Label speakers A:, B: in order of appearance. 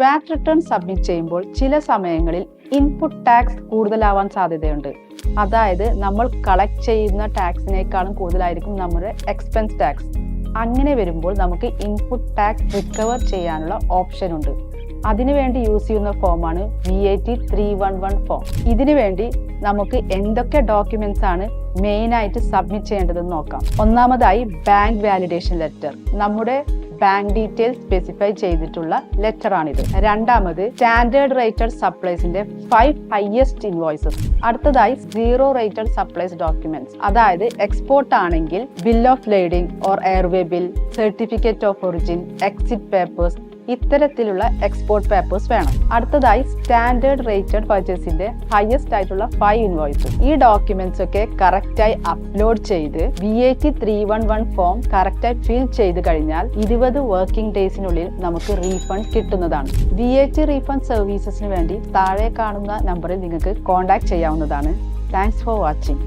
A: വാറ്റ് return submit ചെയ്യുമ്പോൾ ചില സമയങ്ങളിൽ ഇൻപുട്ട് ടാക്സ് കൂടുതലാവാൻ സാധ്യതയുണ്ട്. അതായത് നമ്മൾ കളക്ട് ചെയ്യുന്ന ടാക്സിനേക്കാളും കൂടുതലായിരിക്കും നമ്മുടെ എക്സ്പെൻസ് ടാക്സ്. അങ്ങനെ വരുമ്പോൾ നമുക്ക് ഇൻപുട്ട് ടാക്സ് റിക്കവർ ചെയ്യാനുള്ള ഓപ്ഷൻ ഉണ്ട്. അതിനുവേണ്ടി യൂസ് ചെയ്യുന്ന ഫോമാണ് VAT 311 ഫോം. ഇതിനുവേണ്ടി നമുക്ക് എന്തൊക്കെ ഡോക്യുമെന്റ്സ് ആണ് മെയിനായിട്ട് സബ്മിറ്റ് ചെയ്യേണ്ടതെന്ന് നോക്കാം. ഒന്നാമതായി ബാങ്ക് വാലിഡേഷൻ ലെറ്റർ, നമ്മുടെ ബാങ്ക് ഡീറ്റെയിൽസ് സ്പെസിഫൈ ചെയ്തിട്ടുള്ള ലെറ്റർ ആണിത്. രണ്ടാമത് സ്റ്റാൻഡേർഡ് റേറ്റഡ് സപ്ലൈസിന്റെ 5 ഹയസ്റ്റ് ഇൻവോയ്സസ്. അടുത്തതായി 0 റേറ്റഡ് സപ്ലൈസ് ഡോക്യുമെന്റ്സ്, അതായത് എക്സ്പോർട്ട് ആണെങ്കിൽ bill of lading or airway bill, certificate of origin, exit papers, ഇത്തരത്തിലുള്ള എക്സ്പോർട്ട് പേപ്പേഴ്സ് വേണം. അടുത്തതായി സ്റ്റാൻഡേർഡ് റേറ്റഡ് പർച്ചേസിന്റെ ഹയസ്റ്റ് ആയിട്ടുള്ള 5 ഇൻവോയ്സ്. ഈ ഡോക്യുമെന്റ്സ് ഒക്കെ കറക്റ്റായി അപ്ലോഡ് ചെയ്ത് VAT 311 ഫോം കറക്റ്റായി ഫിൽ ചെയ്ത് കഴിഞ്ഞാൽ 20 വർക്കിംഗ് ഡേയ്സിനുള്ളിൽ നമുക്ക് റീഫണ്ട് കിട്ടുന്നതാണ്. VAT റീഫണ്ട് സർവീസസിന് വേണ്ടി താഴെ കാണുന്ന നമ്പറിൽ നിങ്ങൾക്ക് കോൺടാക്ട് ചെയ്യാവുന്നതാണ്. Thanks for watching.